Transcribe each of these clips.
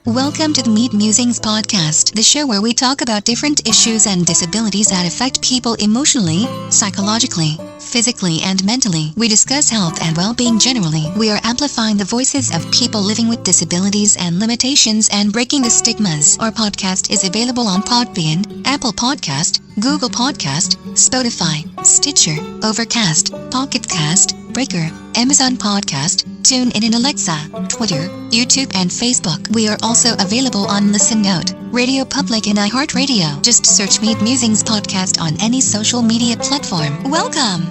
Welcome to the Meet Musings podcast, the show where we talk about different issues and disabilities that affect people emotionally, psychologically, physically, and mentally. We discuss health and well-being generally. We are amplifying the voices of people living with disabilities and limitations and breaking the stigmas. Our podcast is available on Podbean, Apple Podcast, Google Podcast, Spotify, Stitcher, Overcast, Pocket Cast, Breaker, Amazon Podcast, TuneIn and Alexa, Twitter, YouTube, and Facebook. We are also available on Listen Note, Radio Public, and iHeartRadio. Just search Meet Musings Podcast on any social media platform. Welcome!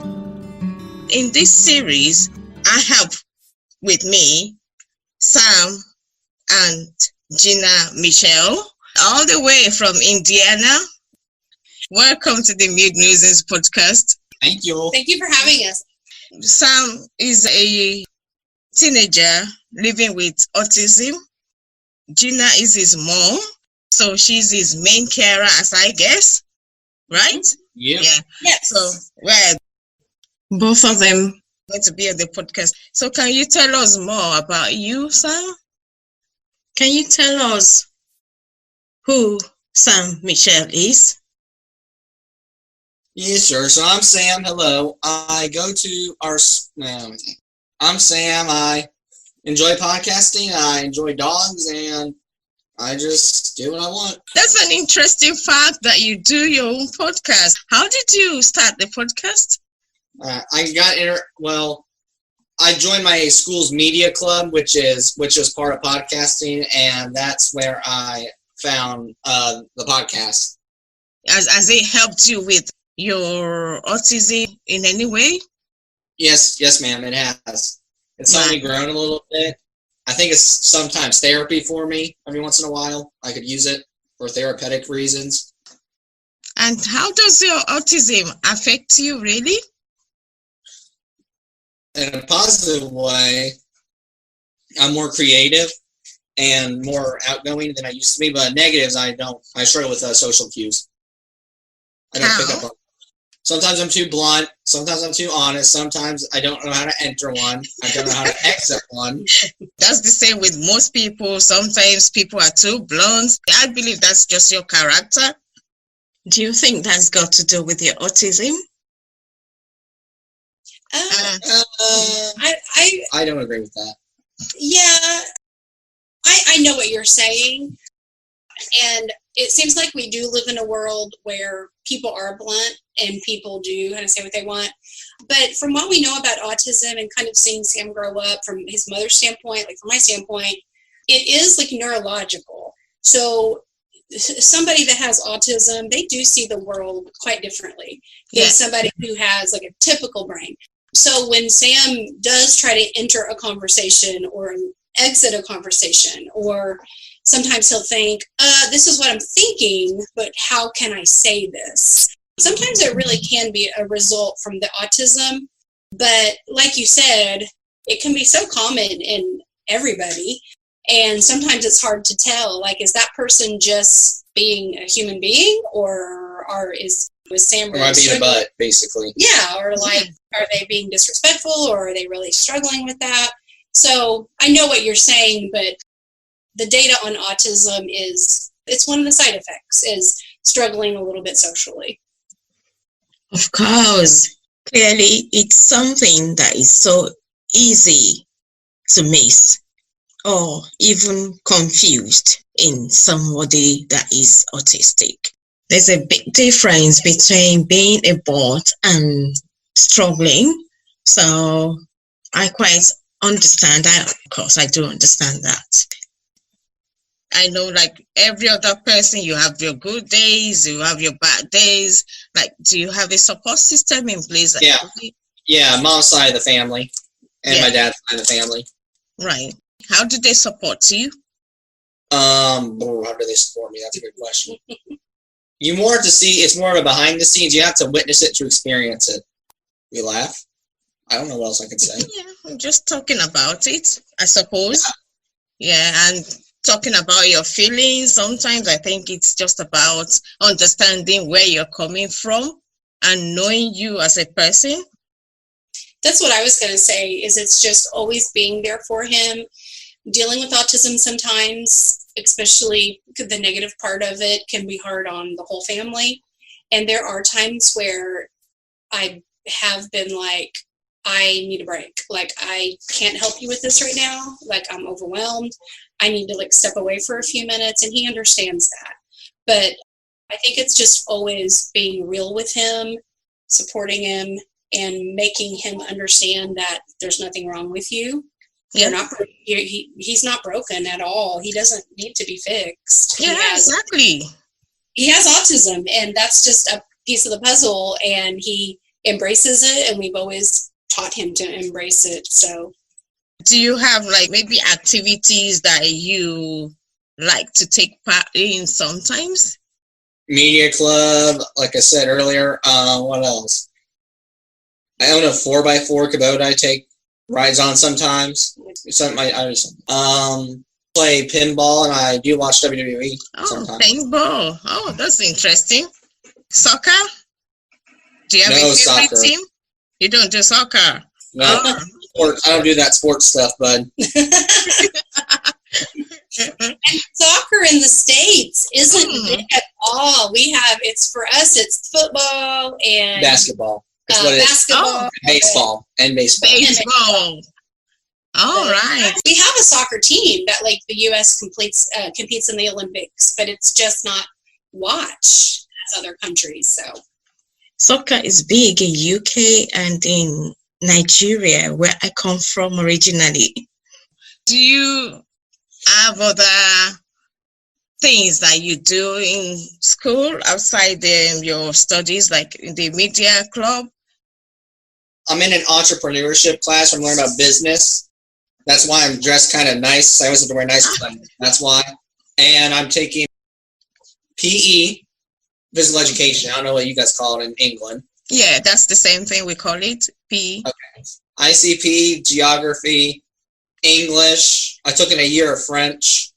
In this series, I have with me Sam and Gina Michelle, all the way from Indiana. Welcome to the Meet Musings Podcast. Thank you. Thank you for having us. Sam is a teenager living with autism. Gina is his mom, so she's his main carer, as I guess, right? Yep. Yeah. Yes. So, both of them going to be on the podcast. So, can you tell us more about you, Sam? Can you tell us who Sam Michelle is? Yeah, sure. So I'm Sam. Hello. I'm Sam. I enjoy podcasting. I enjoy dogs, and I just do what I want. That's an interesting fact that you do your own podcast. How did you start the podcast? I joined my school's media club, which is part of podcasting, and that's where I found the podcast. Has it helped you with your autism in any way? Yes, ma'am, it has. It's only grown a little bit. I think it's sometimes therapy for me every once in a while. I could use it for therapeutic reasons. And how does your autism affect you, really? In a positive way, I'm more creative and more outgoing than I used to be, but negatives, I struggle with social cues. I don't pick up on. Sometimes I'm too blunt. Sometimes I'm too honest. Sometimes I don't know how to enter one. I don't know how to exit one. That's the same with most people. Sometimes people are too blunt. I believe that's just your character. Do you think that's got to do with your autism? I don't agree with that. Yeah, I know what you're saying. And it seems like we do live in a world where people are blunt and people do kind of say what they want. But from what we know about autism and kind of seeing Sam grow up from his mother's standpoint, like from my standpoint, it is like neurological. So somebody that has autism, they do see the world quite differently than somebody who has like a typical brain. So when Sam does try to enter a conversation or exit a conversation, or sometimes he'll think, this is what I'm thinking, but how can I say this? Sometimes it really can be a result from the autism, but like you said, it can be so common in everybody, and sometimes it's hard to tell, like, is that person just being a human being, or is Sam really being a butt, basically? Yeah, or like, are they being disrespectful, or are they really struggling with that? So I know what you're saying, but the data on autism it's one of the side effects is struggling a little bit socially. Of course. Clearly, it's something that is so easy to miss or even confused in somebody that is autistic. There's a big difference between being a bot and struggling. So I quite understand that. Of course, I do understand that. I know, like every other person, you have your good days, you have your bad days. Like, do you have a support system in place? Yeah, mom's side of the family and my dad's side of the family. Right. How do they support you? How do they support me? That's a good question. It's more of a behind the scenes. You have to witness it to experience it. You laugh? I don't know what else I can say. Yeah, I'm just talking about it, I suppose. Yeah, and talking about your feelings. Sometimes I think it's just about understanding where you're coming from and knowing you as a person. That's what I was going to say, is it's just always being there for him. dealing with autism sometimes, especially the negative part of it, can be hard on the whole family. And there are times where I have been like, I need a break. Like, I can't help you with this right now. Like, I'm overwhelmed. I need to like step away for a few minutes. And he understands that. But I think it's just always being real with him, supporting him, and making him understand that there's nothing wrong with you. Yeah. He's not broken at all. He doesn't need to be fixed. Yeah, exactly. He has autism, and that's just a piece of the puzzle, and he embraces it, and we've always taught him to embrace it. So do you have like maybe activities that you like to take part in sometimes? Media club, like I said earlier. What else? I own a 4x4 Kubota I take rides on sometimes. Play pinball, and I do watch WWE sometimes. Paintball. Oh, that's interesting. Soccer? Do you have No a favorite soccer. team? You don't do soccer? No, sports. I don't do that sports stuff, bud. And soccer in the States isn't big at all. It's for us, it's football and Basketball. That's what it is. basketball, Baseball. Baseball. All right. We have a soccer team that like the U.S. competes in the Olympics, but it's just not watched as other countries. So Soccer is big in UK and in Nigeria, where I come from originally. Do you have other things that you do in school outside your studies, like in the media club? I'm in an entrepreneurship class. I'm learning about business. That's why I'm dressed kind of nice. I always have to wear nice clothes. That's why. And I'm taking PE, physical education. I don't know what you guys call it in England. Yeah, that's the same thing we call it, PE. Okay. ICP, geography, English. I took in a year of French.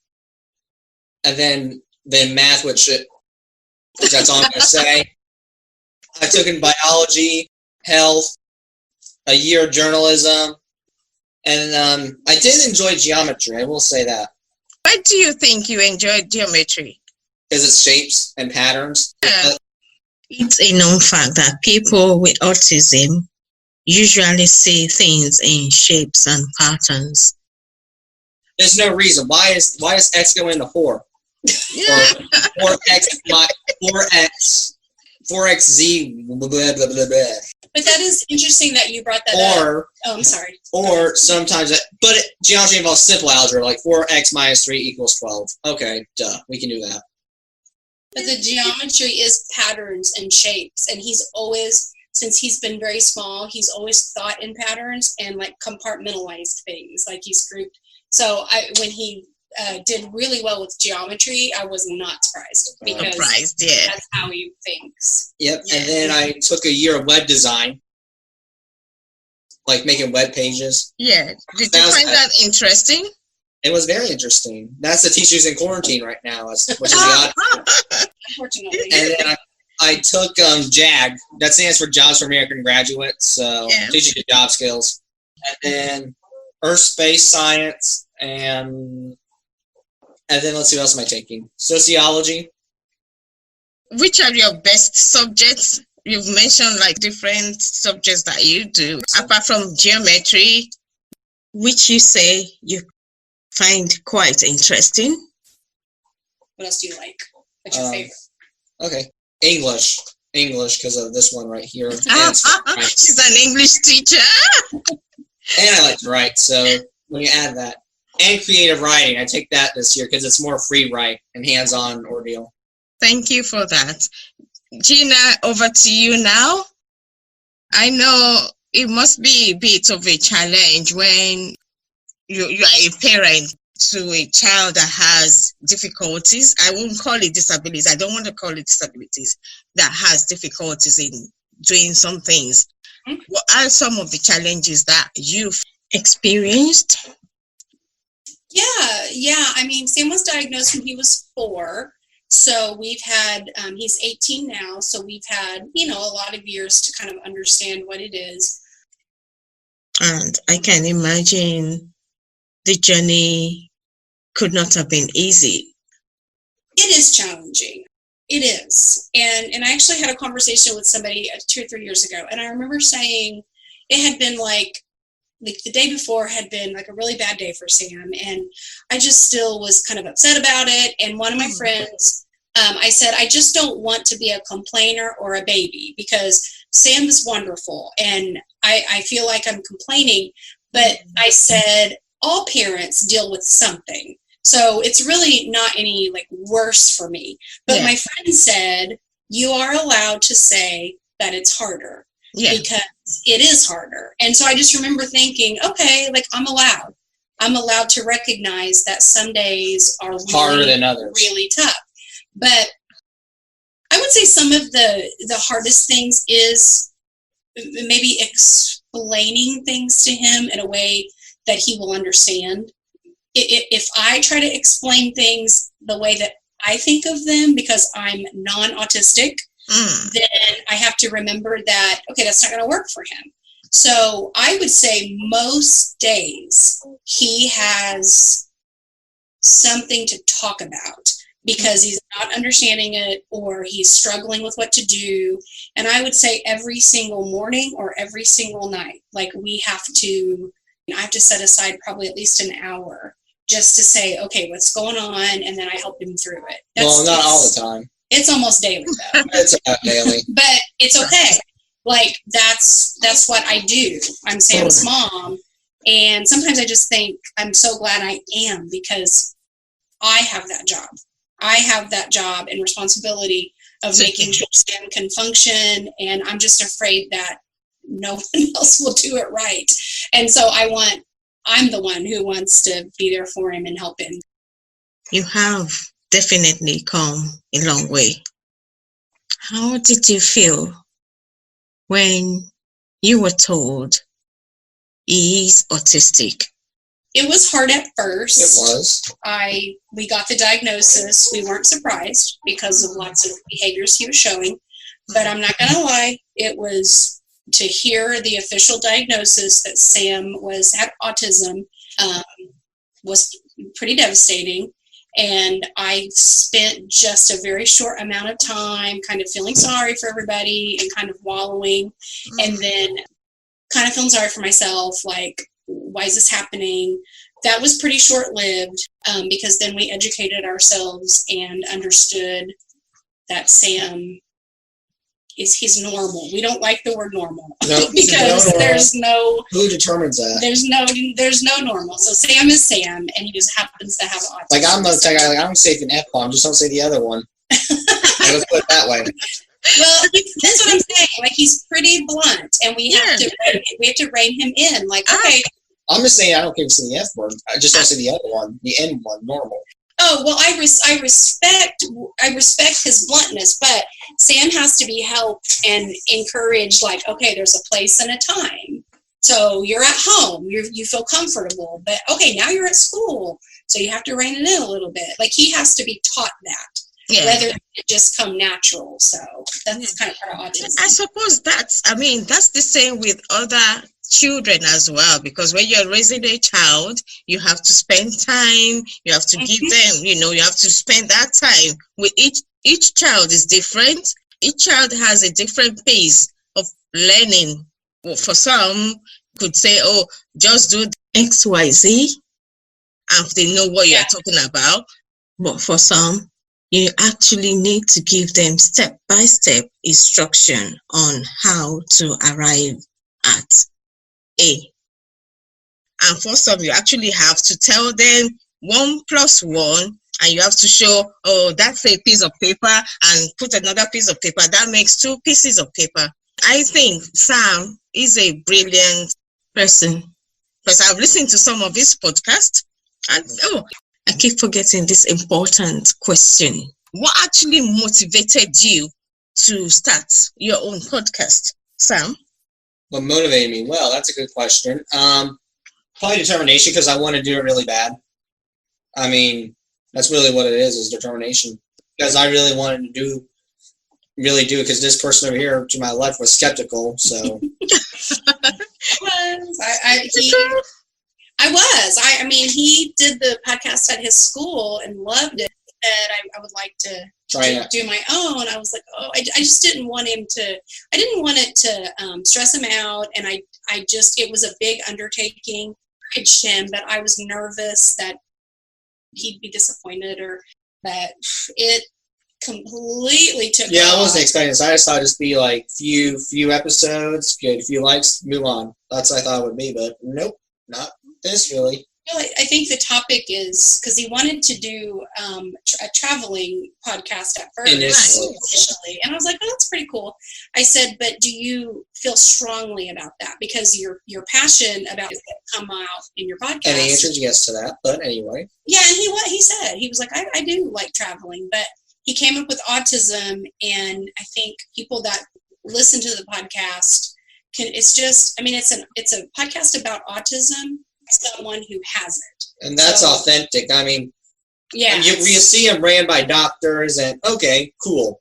And then math, which that's all I'm going to say. I took in biology, health, a year of journalism. And I did enjoy geometry, I will say that. Why do you think you enjoyed geometry? Because it's shapes and patterns. It's a known fact that people with autism usually see things in shapes and patterns. There's no reason. Why is X going into 4? Or 4XZ, blah, blah, blah, blah. but that is interesting that you brought that up. Oh, I'm sorry. Or sometimes, geometry involves simple algebra, like 4x minus 3 equals 12. Okay, duh, we can do that. But the geometry is patterns and shapes, and he's always, since he's been very small, he's always thought in patterns and like compartmentalized things, like he's grouped. So when he did really well with geometry, I was not surprised because that's how he thinks. Yep, yeah. And then I took a year of web design, like making web pages. Yeah, did you find that interesting? It was very interesting. That's the teachers in quarantine right now, which is the odd. Unfortunately. And then I took JAG. That stands for Jobs for American Graduates. So teaching you job skills. And then Earth Space Science and then let's see what else am I taking? Sociology. Which are your best subjects? You've mentioned like different subjects that you do apart from geometry, which you say you find quite interesting. What else do you like? What's your favorite? Okay, English, because of this one right here. She's an English teacher. And I like to write, so when you add that. And creative writing, I take that this year because it's more free write and hands-on ordeal. Thank you for that. Gina, over to you now. I know it must be a bit of a challenge when you are a parent to a child that has difficulties. I won't call it disabilities. I don't want to call it disabilities. That has difficulties in doing some things. What are some of the challenges that you've experienced? Yeah. I mean, Sam was diagnosed when he was 4. So we've had, he's 18 now. So we've had, a lot of years to kind of understand what it is. And I can imagine the journey could not have been easy. It is challenging. It is. And I actually had a conversation with somebody 2 or 3 years ago, and I remember saying it had been like the day before had been like a really bad day for Sam, and I just still was kind of upset about it. And one of my friends, I said, I just don't want to be a complainer or a baby, because Sam is wonderful, and I feel like I'm complaining, but I said, all parents deal with something. So it's really not any like worse for me. But my friend said, you are allowed to say that it's harder because it is harder. And so I just remember thinking, okay, like I'm allowed to recognize that some days are really, harder than others, really tough. But I would say some of the hardest things is maybe explaining things to him in a way that he will understand. If I try to explain things the way that I think of them, because I'm non-autistic, then I have to remember that, okay, that's not going to work for him. So I would say most days he has something to talk about because he's not understanding it or he's struggling with what to do. And I would say every single morning or every single night, like I have to set aside probably at least an hour just to say, okay, what's going on? And then I help him through it. Well, not all the time. It's almost daily though. It's about daily. But it's okay. Like that's what I do. I'm Sam's mom. And sometimes I just think I'm so glad I am, because I have that job. I have that job and responsibility of making sure Sam can function. And I'm just afraid that no one else will do it right. And so I'm the one who wants to be there for him and help him. You have definitely come a long way. How did you feel when you were told he is autistic? It was hard at first. It was. We got the diagnosis. We weren't surprised because of lots of behaviors he was showing. But I'm not going to lie, it was to hear the official diagnosis that Sam had autism was pretty devastating. And I spent just a very short amount of time kind of feeling sorry for everybody and kind of wallowing, and then kind of feeling sorry for myself, like, why is this happening? That was pretty short-lived, because then we educated ourselves and understood that Sam he's normal. We don't like the word normal because there's no. Who determines that? There's no normal. So Sam is Sam, and he just happens to have autism. Like I'm the type guy. Like I'm safe in F-bomb. Just don't say the other one. Let's put it that way. Well, that's what I'm saying. Like he's pretty blunt, and we have to rein him in. Like, okay. I'm just saying I don't care if you say the F word. I just don't say the other one, the N one, normal. Oh, well, I respect his bluntness, but Sam has to be helped and encouraged, like, okay, there's a place and a time. So you're at home, you feel comfortable, but okay, now you're at school, so you have to rein it in a little bit. Like he has to be taught that, rather than it just come natural. So that's kind of part of autism. I suppose that's the same with other children as well, because when you're raising a child, you have to spend time, you have to give them, you have to spend that time with each child is different. Each child has a different pace of learning. Well, for some could say, oh, just do XYZ, and they know what you're talking about. But for some, you actually need to give them step-by-step instruction on how to arrive at A. And for some, you actually have to tell them 1 + 1, and you have to show, oh, that's a piece of paper, and put another piece of paper. That makes 2 pieces of paper. I think Sam is a brilliant person, because I've listened to some of his podcasts, and I keep forgetting this important question. What actually motivated you to start your own podcast, Sam? What motivated me? Well, that's a good question. Probably determination, because I want to do it really bad. I mean, that's really what it is determination. Because I really wanted to do it, because this person over here to my left was skeptical, so. I was. I mean, he did the podcast at his school and loved it. And I would like to do my own. I was like, oh, I just didn't want him to. I didn't want it to stress him out, and it was a big undertaking. I encouraged him, but I was nervous that he'd be disappointed or that it completely took Yeah, off. I wasn't expecting this. I just thought it'd just be like few episodes, get a few likes, move on. That's what I thought it would be, but nope, not this really. Well, I think the topic is because he wanted to do a traveling podcast at first initially, and I was like, "Oh, that's pretty cool." I said, "But do you feel strongly about that? Because your passion about it come out in your podcast." And the answer is yes to that. But anyway, yeah, and he said he was like, "I do like traveling," but he came up with autism, and I think people that listen to the podcast can. It's just, I mean, it's a podcast about autism. Someone who has it, and that's authentic. I mean, yeah, you see them ran by doctors, and okay, cool.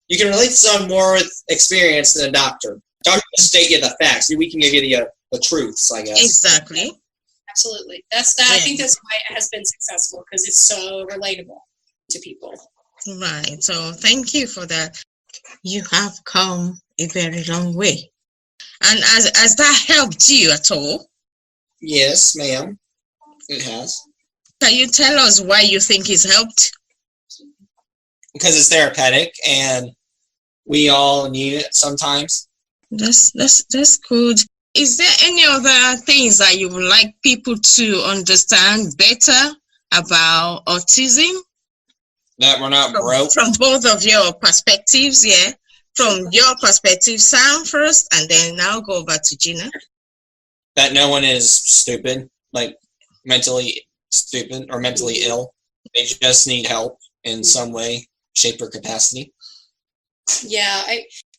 You can relate to someone more with experience than a doctor. Doctors just state you the facts. We can give you the truths, I guess. Exactly. Absolutely. That's that. Yeah. I think that's why it has been successful, because it's so relatable to people. Right. So thank you for that. You have come a very long way, and has that helped you at all? Yes, ma'am. It has. Can you tell us why you think it's helped? Because it's therapeutic, and we all need it sometimes. That's good. Is there any other things that you would like people to understand better about autism? That we're not broke? From both of your perspectives, yeah. From your perspective, Sam first, and then I'll go over to Gina. That no one is stupid, like mentally stupid or mentally ill. They just need help in some way, shape, or capacity. Yeah,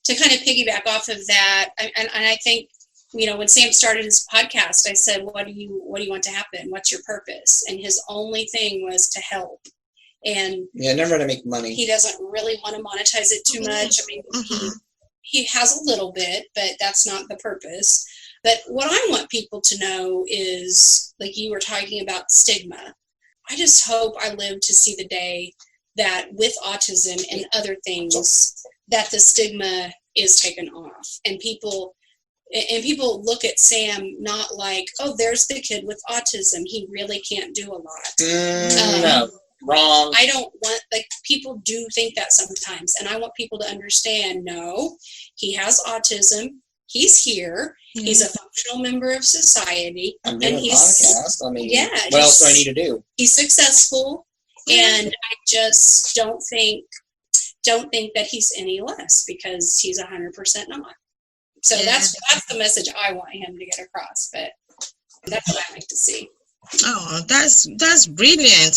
to kind of piggyback off of that, and I think, you know, when Sam started his podcast, I said, what do you want to happen? What's your purpose? And his only thing was to help. And yeah, never to make money. He doesn't really want to monetize it too much. I mean, he has a little bit, but that's not the purpose. But what I want people to know is, like you were talking about stigma, I just hope I live to see the day that with autism and other things, that the stigma is taken off. And people look at Sam not like, oh, there's the kid with autism. He really can't do a lot. No, wrong. I don't want, like, people do think that sometimes. And I want people to understand, no, he has autism. He's here. Mm-hmm. He's a functional member of society. I'm doing a podcast. I mean, yeah, what else do I need to do? He's successful, and I just don't think that he's any less, because he's 100% not. So that's the message I want him to get across. But that's what I like to see. Oh, that's brilliant.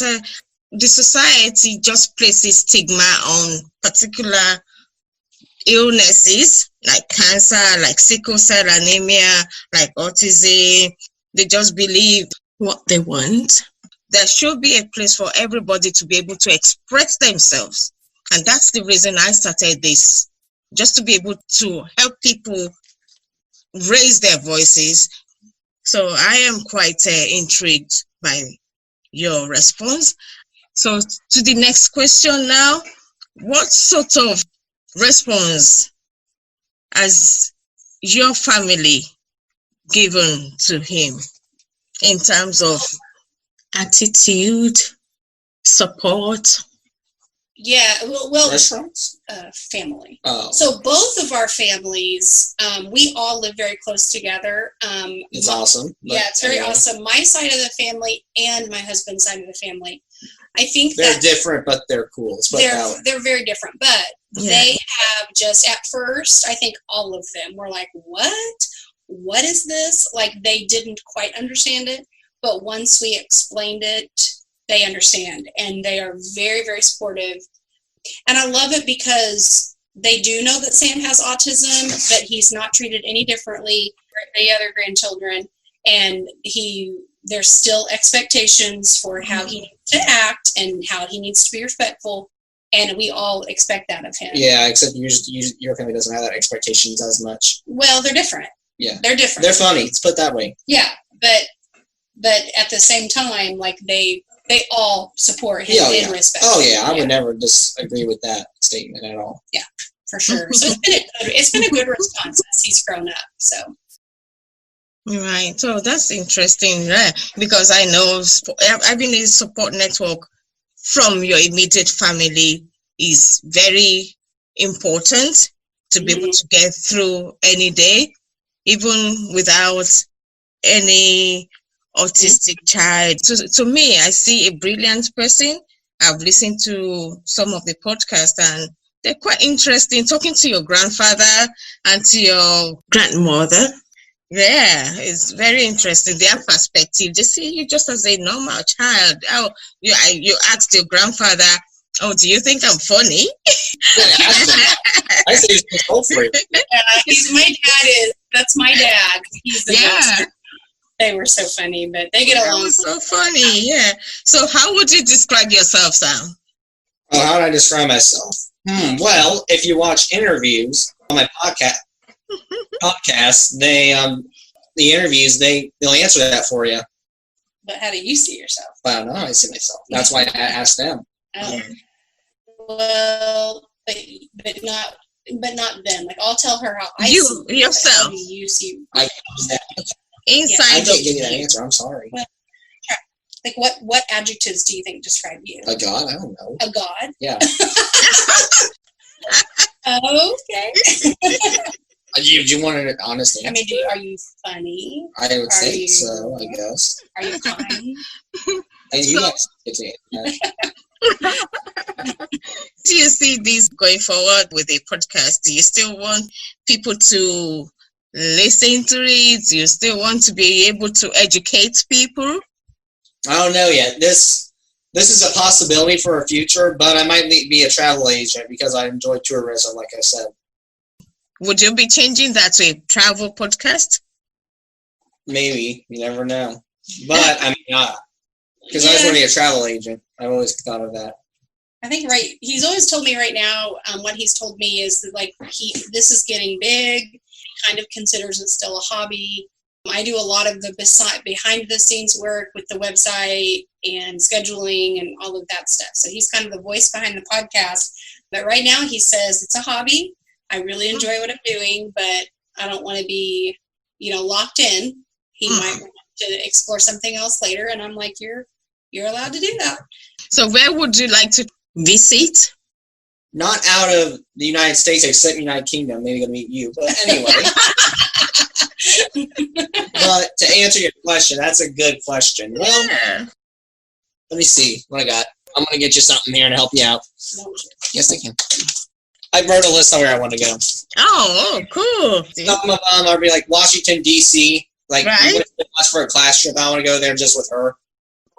The society just places stigma on particular illnesses like cancer, like sickle cell anemia, like autism. They just believe what they want. There should be a place for everybody to be able to express themselves. And that's the reason I started this, just to be able to help people raise their voices. So I am quite intrigued by your response. So to the next question now, what sort of response has your family given to him in terms of attitude, support? Yeah, well, restaurants? Family. Oh. So both of our families, we all live very close together. It's awesome. Yeah, it's very awesome. My side of the family and my husband's side of the family. I think they're different, but they're cool. They're very different, but they have just, at first, I think all of them were like, what is this? Like, they didn't quite understand it, but once we explained it, they understand, and they are very, very supportive. And I love it because they do know that Sam has autism, but he's not treated any differently than the other grandchildren, and there's still expectations for how he needs to act and how he needs to be respectful, and we all expect that of him. Yeah, except your family doesn't have that expectations as much. Well, they're different. Yeah. They're different. They're funny. Let's put it that way. Yeah, but but at the same time, like they all support him and respect him. Oh yeah, I would never disagree with that statement at all. Yeah, for sure. So it's been a good response as he's grown up. So. Right. So that's interesting, right? Because I know having a support network from your immediate family is very important to be able to get through any day, even without any autistic child. So to me, I see a brilliant person. I've listened to some of the podcasts and they're quite interesting. Talking to your grandfather and to your grandmother. Yeah, it's very interesting. Their perspective. They see you just as a normal child. Oh, you asked your grandfather, "Oh, do you think I'm funny?" I say he's so free. That's my dad. He's the best. They were so funny, but they get along. That was so funny, yeah. So how would you describe yourself, Sam? Oh, how would I describe myself? Well, if you watch interviews on my podcasts, the interviews, they'll answer that for you. But how do you see yourself? I don't know how I see myself. That's why I asked them. Oh. Well, but not them. Like I'll tell her how I see yourself. How do you see? Inside. I can't give you that answer. I'm sorry. Well, like what adjectives do you think describe you? A god? I don't know. A god? Yeah. Okay. Do you want an honest answer? I mean, are you funny? I would say so, I guess. Are you kind? And you guys get to Do you see this going forward with a podcast? Do you still want people to listen to it? Do you still want to be able to educate people? I don't know yet. This is a possibility for a future, but I might be a travel agent because I enjoy tourism, like I said. Would you be changing that to a travel podcast? Maybe. You never know. But I mean, because I just want to be a travel agent. I've always thought of that. I think he's always told me right now, what he's told me is that like this is getting big, he kind of considers it still a hobby. I do a lot of the behind the scenes work with the website and scheduling and all of that stuff. So he's kind of the voice behind the podcast. But right now he says it's a hobby. I really enjoy what I'm doing, but I don't want to be, locked in. He might want to explore something else later. And I'm like, you're allowed to do that. So where would you like to visit? Not out of the United States, except United Kingdom. Maybe going to meet you. But anyway. But to answer your question, that's a good question. Well, let me see what I got. I'm going to get you something here to help you out. Yes, I can. I wrote a list on where I want to go. Oh, cool. Some of them are be like Washington, D.C. Like, right? For a class trip, I want to go there just with her.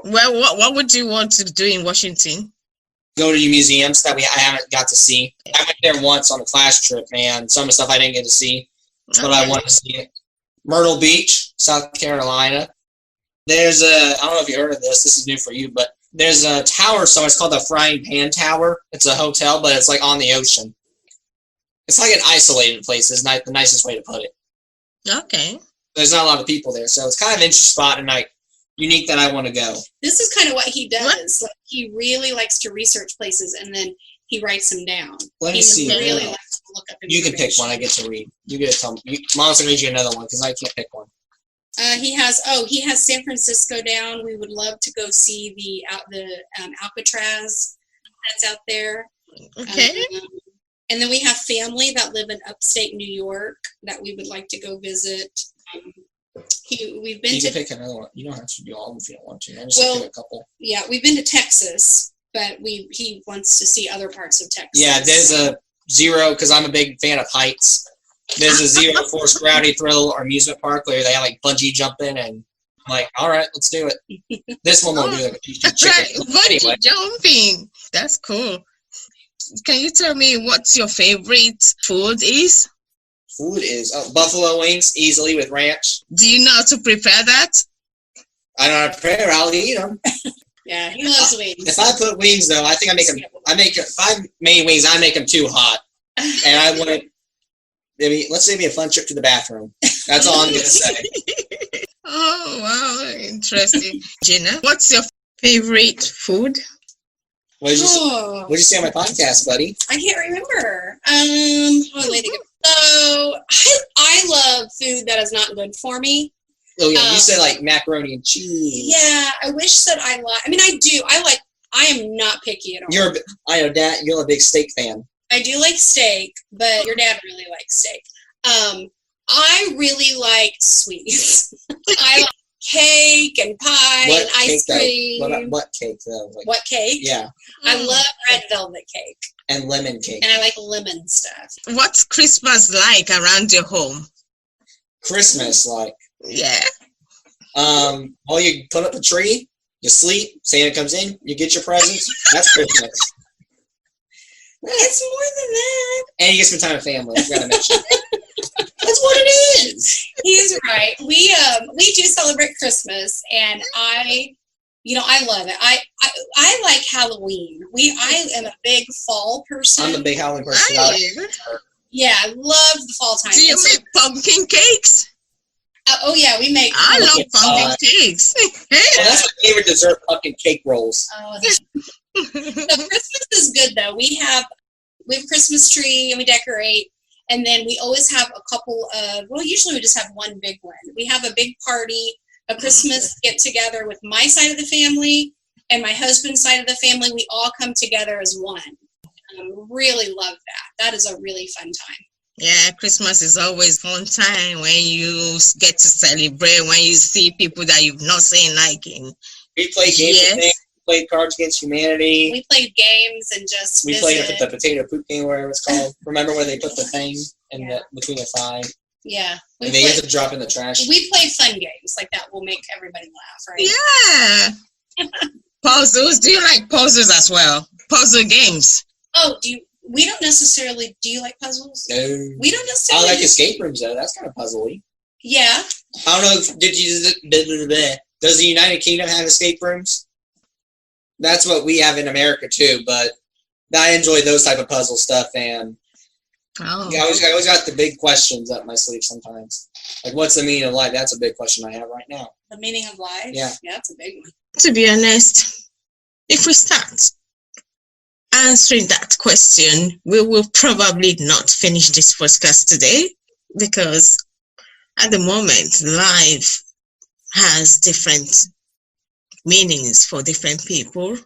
Well, what would you want to do in Washington? Go to museums that I haven't got to see. I went there once on a class trip, and some of the stuff I didn't get to see, but I want to see it. Myrtle Beach, South Carolina. There's I don't know if you heard of this. This is new for you, but there's a tower, so it's called the Frying Pan Tower. It's a hotel, but it's like on the ocean. It's like an isolated place is the nicest way to put it. Okay. There's not a lot of people there, so it's kind of an interesting spot and like unique that I want to go. This is kind of what he does. Like he really likes to research places and then he writes them down. Let me see. He really likes to look up information. You can pick one. I get to read. You get to tell me. Mom's gonna read you another one because I can't pick one. He has San Francisco down. We would love to go see the Alcatraz that's out there. Okay. Um, And then we have family that live in upstate New York that we would like to go visit. We've been you to can pick another one. You don't have to do all of them if you don't want to. I just pick a couple. Yeah, we've been to Texas, but he wants to see other parts of Texas. Yeah, there's a zero because I'm a big fan of heights. There's a Zero Force Gravity Thrill or amusement park where they have like bungee jumping, and I'm like, all right, let's do it. This one won't do it. Bungee jumping. That's cool. Can you tell me what your favorite food is? Food is buffalo wings, easily with ranch. Do you know how to prepare that? I don't know how to prepare. I'll eat them. Yeah, he loves wings. If I put wings though, I think if I made wings, I make them too hot, and I want it. Maybe let's say a fun trip to the bathroom. That's all I'm gonna say. Oh, wow. Interesting. Gina, what's your favorite food? What'd you Oh, say on my podcast, buddy? I can't remember. Wait to go. So I love food that is not good for me. Oh yeah, you said like macaroni and cheese. Yeah, I wish that I like. I mean, I do. I am not picky at all. I know, Dad. You're a big steak fan. I do like steak, but your dad really likes steak. I really like sweets. I like cake and pie and ice cream. What cake though? Like, what cake? Yeah. I love red velvet cake. And lemon cake. And I like lemon stuff. What's Christmas like around your home? Christmas, like. Yeah. Well, you put up a tree, you sleep, Santa comes in, you get your presents. That's Christmas. It's more than that. And you get some time with family. I gotta mention. That's what it is. He's right. We do celebrate Christmas, and I love it. I like Halloween. I am a big fall person. I'm a big Halloween person. Yeah, I love the fall time. Do you make pumpkin cakes? Oh yeah, we make. I love pumpkin cakes. That's my favorite dessert, pumpkin cake rolls. Oh, so Christmas is good though. We have a Christmas tree and we decorate, and then we always have a couple of. Well, usually we just have one big one. We have a big party, a Christmas get together with my side of the family and my husband's side of the family. We all come together as one. Really love that. That is a really fun time. Yeah, Christmas is always fun time when you get to celebrate, when you see people that you've not seen We play games. We played Cards Against Humanity. We played games and just We played the potato poop game, whatever it's called. Remember where they put the thing in between the thigh? Yeah. And they have to drop in the trash. We play fun games like that will make everybody laugh, right? Yeah. Puzzles. Do you like puzzles as well? Puzzle games. Oh, we don't necessarily. Do you like puzzles? No. We don't necessarily. I like escape rooms though. That's kind of puzzly. Yeah. I don't know. Does the United Kingdom have escape rooms? That's what we have in America too. But I enjoy those type of puzzle stuff, and I always got the big questions up my sleeve sometimes. Like, what's the meaning of life? That's a big question I have right now. The meaning of life? Yeah. Yeah, that's a big one. To be honest, if we start answering that question, we will probably not finish this podcast today, because at the moment, life has different meanings for different people.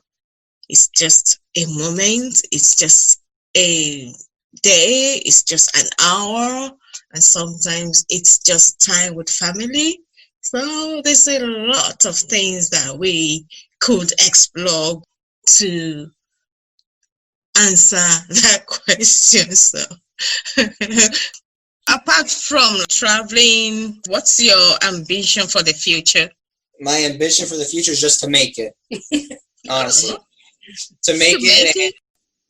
It's just a moment, it's just a day, it's just an hour, and sometimes it's just time with family. So there's a lot of things that we could explore to answer that question. So apart from traveling, what's your ambition for the future? My ambition for the future is just to make it. Honestly. To make it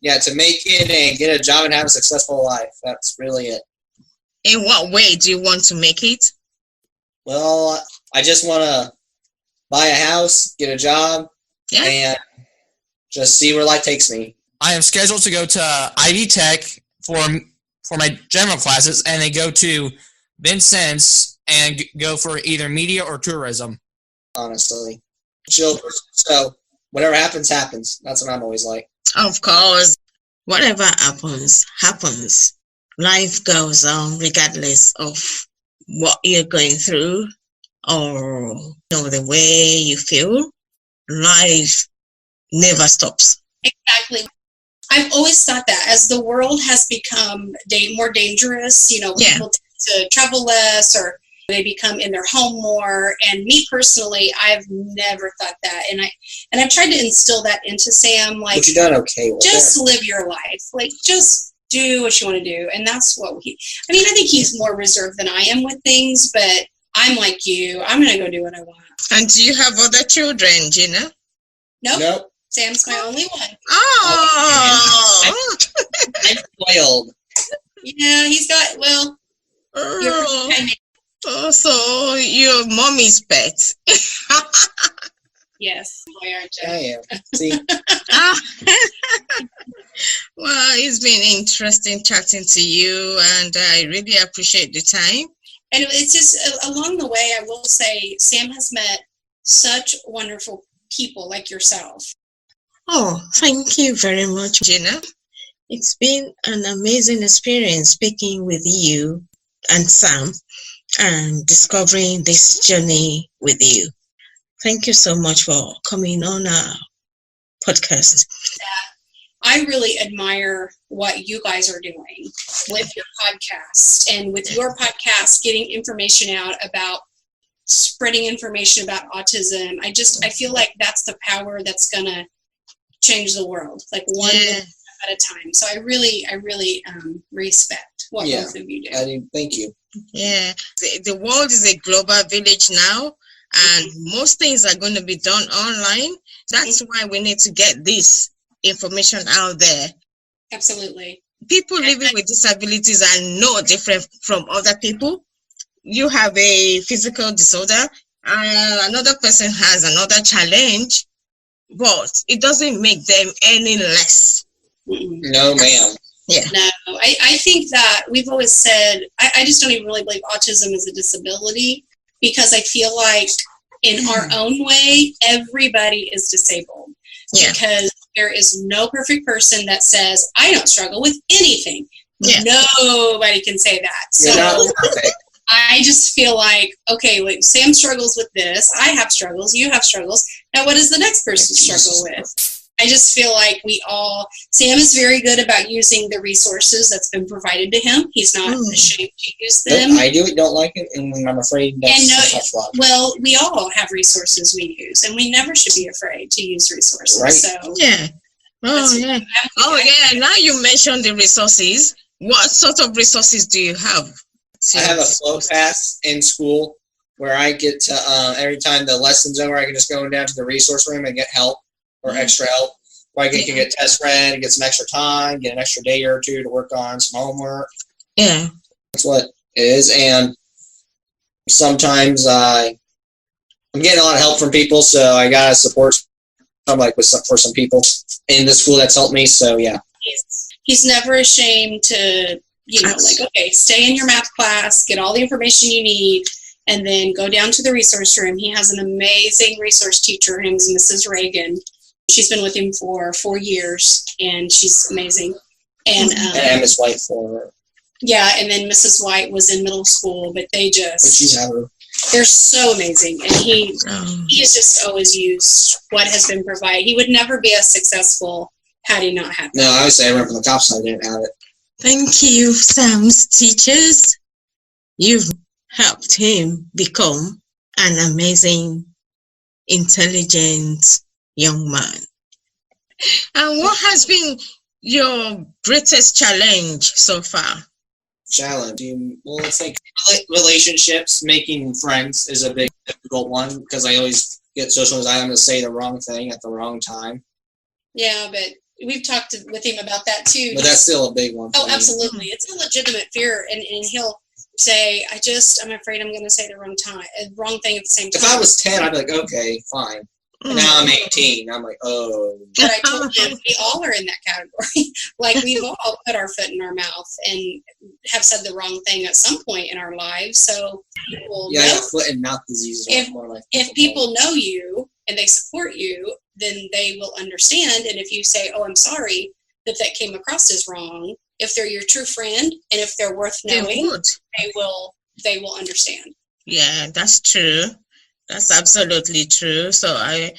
and get a job and have a successful life. That's really it. In what way do you want to make it? Well, I just want to buy a house, get a job, and just see where life takes me. I am scheduled to go to Ivy Tech for my general classes, and they go to Vincennes and go for either media or tourism. Honestly. Chill person. So whatever happens, happens. That's what I'm always like. Of course. Whatever happens, happens. Life goes on regardless of what you're going through or the way you feel. Life never stops. Exactly. I've always thought that as the world has become more dangerous, people tend to travel less, or they become in their home more. And me personally, I've never thought that. And I've tried to instill that into Sam. Like, but you've done okay with just live your life. Like, just do what you want to do. And that's what I think he's more reserved than I am with things, but I'm like you. I'm going to go do what I want. And do you have other children, Gina? Nope. Sam's my only one. Oh! I'm spoiled. Yeah, he's got, so your mommy's pet. Yes, boy, aren't you? I am. See? Well, it's been interesting chatting to you, and I really appreciate the time. And it's just along the way, I will say, Sam has met such wonderful people like yourself. Oh, thank you very much, Gina. It's been an amazing experience speaking with you and Sam and discovering this journey with you. Thank you so much for coming on our podcast. I really admire what you guys are doing with your podcast, and with your podcast, getting information out about spreading information about autism. I feel like that's the power that's going to change the world, like one at a time. So I really respect what both of you do. I do. Thank you. Yeah, the world is a global village now, and most things are going to be done online. That's why we need to get this information out there. Absolutely. People living with disabilities are no different from other people. You have a physical disorder, and another person has another challenge, but it doesn't make them any less. No, ma'am. Yeah. No, I think that we've always said, I just don't even really believe autism is a disability, because I feel like in our own way, everybody is disabled. Yeah. Because there is no perfect person that says, I don't struggle with anything. Yeah. Nobody can say that. You're So not perfect. I just feel like, okay, like Sam struggles with this. I have struggles. You have struggles. Now, what does the next person struggle with? I just feel like Sam is very good about using the resources that's been provided to him. He's not ashamed to use them. I do it, don't like it, and I'm afraid that's wrong. Well, we all have resources we use, and we never should be afraid to use resources. Right. So Yeah. Oh, yeah. Oh, yeah. Now you mentioned the resources. What sort of resources do you have? I have a flow path in school where I get to, every time the lesson's over, I can just go down to the resource room and get help or extra help. Or I can get test read and get some extra time, get an extra day or two to work on some homework. Yeah. That's what it is. And sometimes I'm getting a lot of help from people, so I got to support for some people in the school that's helped me. So, yeah. He's never ashamed to, okay, stay in your math class, get all the information you need, and then go down to the resource room. He has an amazing resource teacher. Her name is Mrs. Reagan. She's been with him for 4 years, and she's amazing. And Miss White for. Yeah, and then Mrs. White was in middle school, but they're so amazing. And he has just always used what has been provided. He would never be as successful had he not had that. No, I would say I ran from the top side, I didn't have it. Thank you, Sam's teachers. You've helped him become an amazing, intelligent young man. And what has been your greatest challenge so far? Challenge? Well, it's like relationships, making friends is a big difficult one, because I always get social anxiety. I'm going to say the wrong thing at the wrong time. Yeah, but we've talked with him about that too. But that's still a big one. Oh, absolutely. It's a legitimate fear, and he'll say, I'm afraid I'm going to say the wrong thing at the same time. If I was 10, I'd be like, okay, fine. And now I'm 18. I'm like, oh. But I told him we all are in that category. Like, we've all put our foot in our mouth and have said the wrong thing at some point in our lives. So people I got foot and mouth disease. If people know you and they support you, then they will understand. And if you say, I'm sorry that came across as wrong, if they're your true friend and if they're worth knowing, they will understand. Yeah, that's true. That's absolutely true. So I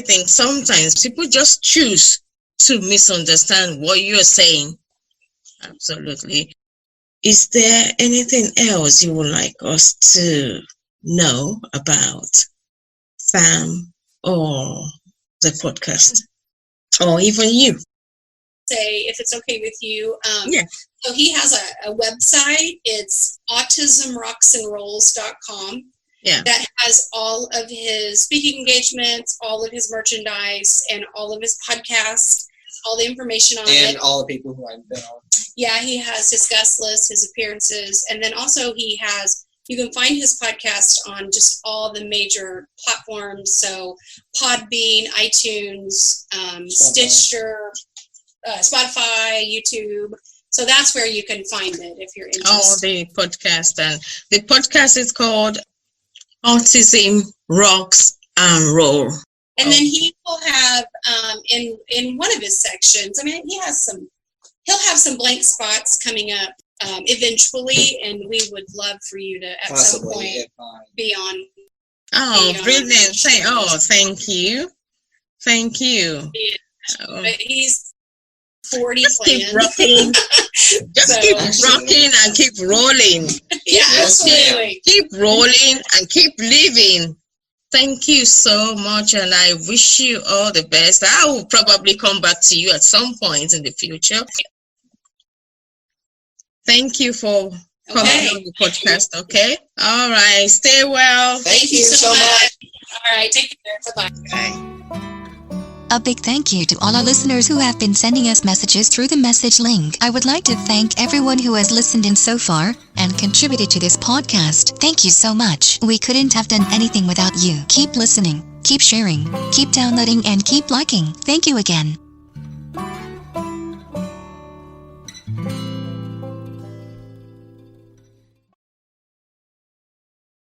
think sometimes people just choose to misunderstand what you're saying. Absolutely. Is there anything else you would like us to know about Sam or the podcast, or even you? Say, if it's okay with you. So he has a website. It's autismrocksandrolls.com. Yeah. That has all of his speaking engagements, all of his merchandise, and all of his podcasts, all the information on it. And all the people who I've been on. Yeah, he has his guest list, his appearances, and then also you can find his podcast on just all the major platforms. So Podbean, iTunes, Stitcher, Spotify, YouTube. So that's where you can find it if you're interested. Oh, the podcast. And the podcast is called Autism Rocks and Rolls. And then he will have in one of his sections, I mean, he'll have some blank spots coming up eventually, and we would love for you to at some point be on. Oh, brilliant. Thank you. Thank you. Yeah. But he's 40 Just planned. keep rocking. Just keep rocking and keep rolling. Yeah, absolutely. Keep rolling and keep living. Thank you so much, and I wish you all the best. I will probably come back to you at some point in the future. Thank you for coming on the podcast, okay? All right. Stay well. Thank you so much. All right. Take care. Bye-bye. Bye. A big thank you to all our listeners who have been sending us messages through the message link. I would like to thank everyone who has listened in so far and contributed to this podcast. Thank you so much. We couldn't have done anything without you. Keep listening, keep sharing, keep downloading, and keep liking. Thank you again.